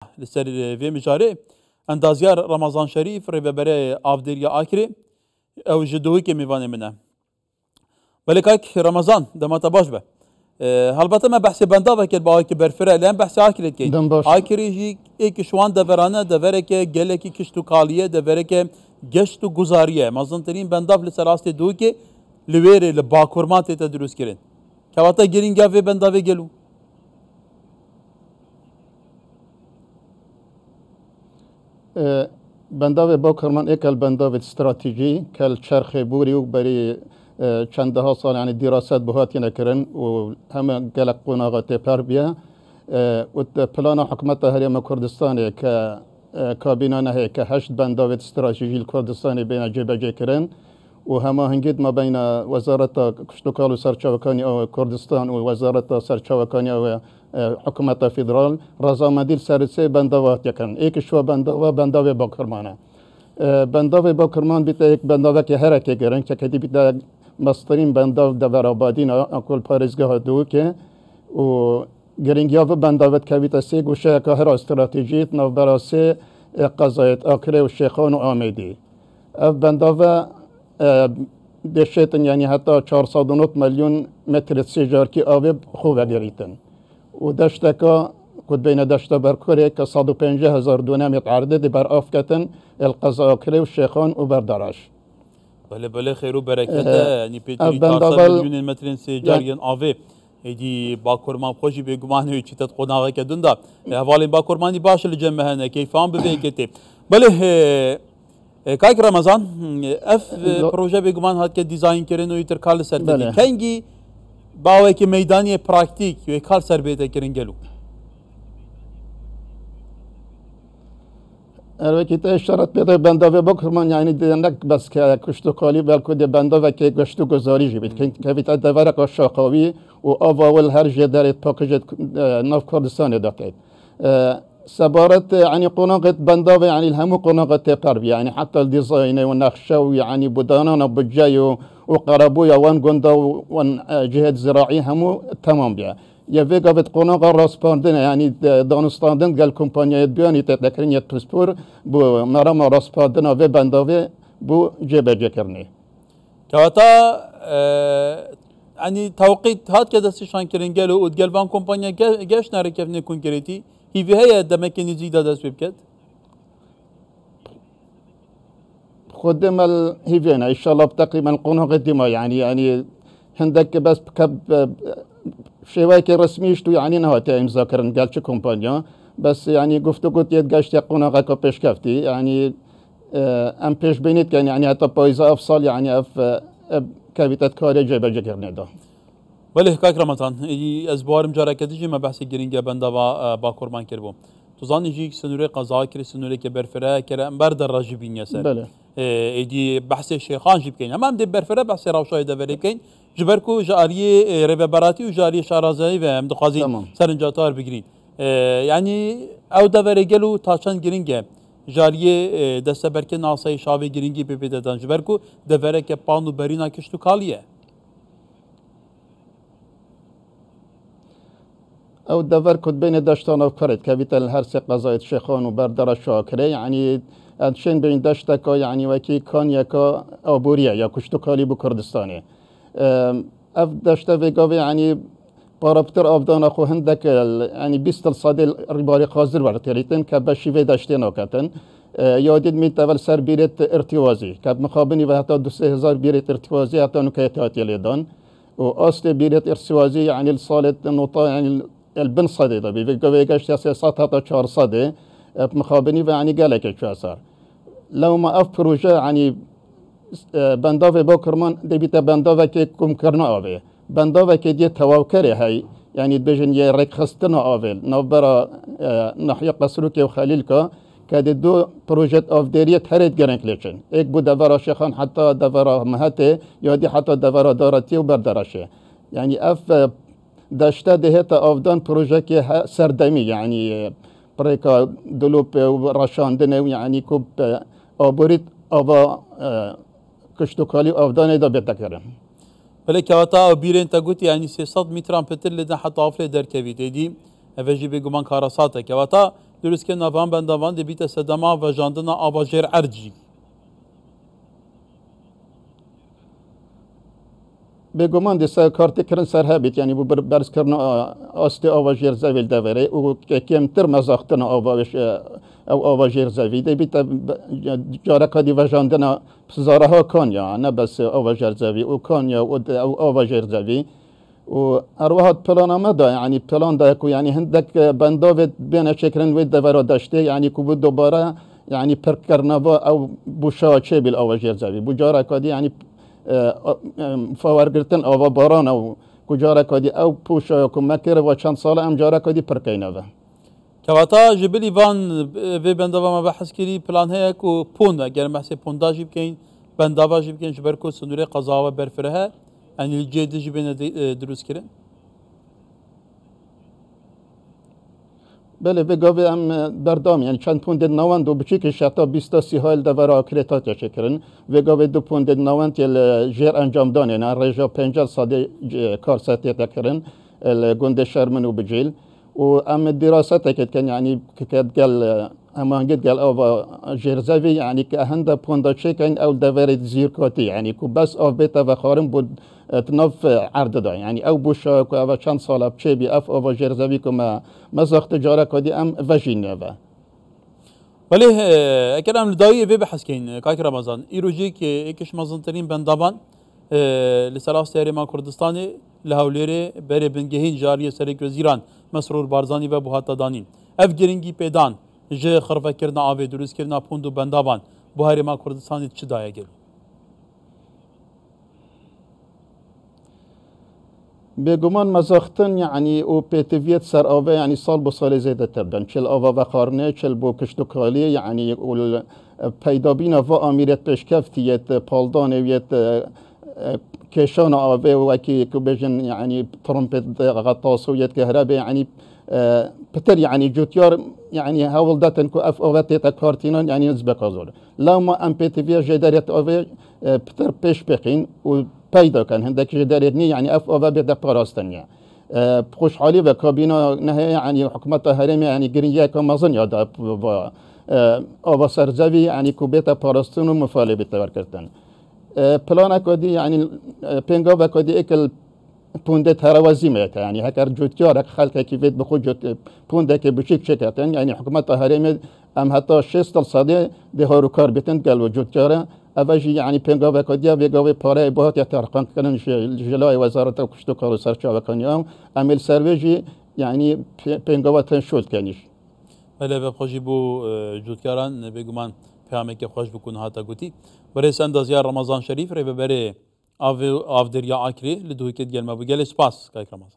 لسر في مجاري اندازيار رمضان شريف ريبري افديريا اكري او جدوي كي ميفاني منه بلكاك رمضان دما تباش به هلبته ما بحث بندا وكل باك برفره لان بحث اكريت كي اكري جي اك شوان دورانه دورك گلکی کشتو کالیه دورك گشتو گزاریه مازن ترين بندا لسراست دوكي لوير لباكورمات تدرس كرين كواتا گرينگا في بندا في گلو بنداوی با کرمان اکل بنداوی استراتژی کل چرخ بوری و بری چندها سال یعنی دراسات بهاتی نکردن و همه گلک قناغات پر بیا و پلان حکومت هریم کردستانی که کابینه نه که 8 بنداوی استراتژی کردستانی بین جبهه کردن و همه هنگید ما بین وزارت کشتوکال و سرچاوکانی کردستان و وزارت سرچاوکانی و حکومت فدرال رضامندی سرسه بنداوات یکن ایک شو بنداوی با کرمانه بنداوی با کرمان بیت یک بنداوی که هرکی گرن که کدی بیت مسترین بنداو دور آبادین اکل پارزگاه دو که و گرینگیا و بنداوت که بیت سی گوشه که هر استراتژیت نو براسه قضایت آکره و شیخان و آمیدی اف بنداوی دشتن یعنی حتی 409 میلیون متر سیجار کی آب خوب گریتن و دشتکا کد بین دشت برکوره که 150,000 دونه متعرضه دی بر آفکتن القزاکره و شیخان و بردارش بله خیر و برکت یعنی پیتری 400 میلیون متر سیجار ین آب ایدی با کرمان خوشی به گمان هایی چیتت قناغه که دندا حوالی با کرمانی باش لجمع هنه کیفان ببینکتی بله کاک رمضان اف پروژه به گمان هات که دیزاین کردن و ایتر کال سر دادی کنگی باوی که میدانی پراکتیک و کال سر بیت کردن گلو البته که اشارت بده بنداوی بکرمان یعنی دیندک بس که کشتوکالی بلکه دی بنداوی که گشتو گذاری جبید که بیت دوره که شاقاوی و آوال هر جدارت پاکجت ناف کردستان داده سبارت يعني قناقة بنداوي يعني الهم قناقة قرب يعني حتى الديزاين والنقشة يعني بدانانا بجاي وقربويا وان قندا وان جهة زراعي همو تمام بيا يفيق بيت قناقة راسباندن يعني دانستاندن قال كومبانيا بياني تتذكرين يتوسبور بو مرام راسباندن في بنداوي بو جيبه جكرني كواتا يعني توقيت هات كده سيشان كرنجلو وتقال بان كومبانيا جاش ناركفني كونكريتي هي هي دمك نزيد هذا سبب كده خدم الهيفينا ان شاء الله تقريبا قناه قديمه يعني عندك بس كب شوية رسميشتو يعني نهاية مذاكرة قال شو كومبانيا بس يعني قلت يتقاشت قناه كبش كفتي يعني ام بيش بينت كان يعني حتى بايزا افصل يعني اف كابيتات كاري جايبه جكرني ده ولی کاک رمضان از بارم جاره کدیجی ما بحث گرینگ بنده با کرمان کربم تو زانی جی سنوره قضا کری سنوره که برفره کره امبر در راجبین یسر بله ایدی بحث شیخان جیب کن هم دی برفره بحث روشای دوره کن جبرکو جاری ریوبراتی و جاری شارازایی و هم دخوازی سرنجاتار بگیرین یعنی او دوره گلو تا چند گرینگه جاری دسته برکه ناسای شاوی گرینگی بپیددن جبرکو دوره که پانو برینا کشتو کالیه او دفر كنت بين دشتان او كرت كبيتل هر سي قضايا شيخان وبردر شاكره يعني ادشين بين دشتكا يعني وكي كان يكا او بوريا يا كشتوكالي بو كردستاني اف دشتا فيقاوي يعني بارابتر افدان اخو هندك يعني 20 صادي رباري قازر ورتريتن كبشي في دشتين اوكاتن يادید ميت اول سر بيرت ارتوازي كاب مخابني و حتى 2000 بيرت ارتوازي حتى نكايتات يليدان و اصل بيرت ارتوازي يعني الصالة النقطة يعني البن صدي طبي في سياسات حتى 4 صدي مخابني يعني قالك شو صار لو ما اف بروجه يعني بنداوي بوكرمان دبيت بنداوي كي كم كرنا اوي بنداوي كي دي تواوكري هاي يعني بجن يرك خستنا اويل نوبرا ناحيه قصروكي وخليلكا كاد دو بروجيت اوف ديريت هريت جرانك ليشن اك بو دفرا شيخان حتى دفرا مهاتي يودي حتى دفرا دارتي وبردرشه يعني اف داشته دهت افدان پروژه که سردمی یعنی پریکا دلوپ و رشاندن یعنی کوب آبوریت آوا کشتوکالی افدان دا بتکرم بله کواتا بیرین تا گوتی یعنی 300 متر پتر لدن حتی افله در کویت ایدی اوجی بگمان کاراساته کواتا دروستکردنا van bendavan dibîte sedema vejandina avajêr ercî. بگمان دیسا کارتی کرن سر هبیت یعنی بو برز کرن آستی آواجیر زویل دوره و کمتر مزاختن او آواجیر زویل دی بیت جاره کدی وجاندنا زاره ها کانیا نه بس آواجیر زویل و کانیا او آواجیر زویل و اروحات پلان آمده یعنی پلان دا کو یعنی هندک بنداوید بین چکرن وید دوره داشته یعنی کو بود دوباره یعنی پر کرنوا او بوشا چه بیل آواجیر زویل بو جاره کدی یعنی فوارگرتن آوا باران او کجاره کدی او پوشا کو مکر و چند سال ام جاره کدی پرکینه و کواتا جبلی وان وی بنداوا ما بحث کری پلان هیا کو پوندا اگر محسی پوندا جیب کین بنداوا جیب کین جبر کو سنوره قضاوا برفره یعنی الجدی جیبین دروست کرن بله وگاوی ام بردام یعنی چند پوند نوان دو بچی که شتا 20 سی هال دوره آکریتات چکرن وگاوی دو پوند نوان تل جیر انجام دانه نه رجا 50 ساده کار ساعتی تکرن گنده شرمن و بجیل و ام دراسات کد کن یعنی کد قال اما قد قال او جیر زوی یعنی که هنده پوند چکن او دوره زیر کاتی یعنی کو بس او بیتا و خارم بود تنف عرض دا یعنی او بوشا کو او چند سال بچه بی اف او جرزوی کو ما زخت جاره کدی ام وجینه و ولی اکرام لدایی وی بحث کین کاک رمضان ایروجی که اکش مزنترین بندابان لسلاف سیاری ما کردستانی لهولیری بری بنگهین جاری سرک وزیران مسرور بارزانی و بوهاتا دانین اف گرینگی پیدان جه خرفه کرنا آوی دروست کرنا پوندو بندابان بوهاری ما کردستانی چی دایه گل بگمان مزاختن یعنی او پیتویت سر آوه یعنی سال بو سال زیده تردن چل آوه و خارنه چل بو کشتوکالی یعنی پیدابین و امیرت پیشکفتیت پالدانویت کشان آوه و اکی که بجن یعنی ترمپت غطاسویت کهربه یعنی پتر یعنی جوتیار یعنی هاول داتن کو اف آوه تیتا کارتینان یعنی نزبک آزور لما ام پیتویت جداریت آوه پتر پیش بقین و پیدا کن هندک جدارت نی یعنی اف آوا بده پاراستنیا خوشحالی و کابینا نه یعنی حکومت هرم یعنی گرینیا که مازن یاد و آوا سرزوی یعنی کوبیت پاراستن و مفاله تور کردن پلان کدی یعنی پنگا و کدی اکل پونده تروازی میت یعنی هکر جوتیار خلق کی وید بخود جوت پونده که بچیک چکتن یعنی حکومت هرم ام حتی 6 سال ده هارو کار بیتن گل و جوتیاره اوجی یعنی پنگا و کدیا وگاوی پاره باهات یا ترقان کنن جلای وزارت کشتوکار و سرچاوه کنیام امیل سرویجی یعنی پنگا و تنشول کنیش بله به خوشی بو جوتکاران بگمان پیامه که خوش بکن هاتا گوتی برای سندازیار رمضان شریف ری ببره آف دریا آکری لدوی کد گلمه بگل سپاس که رمضان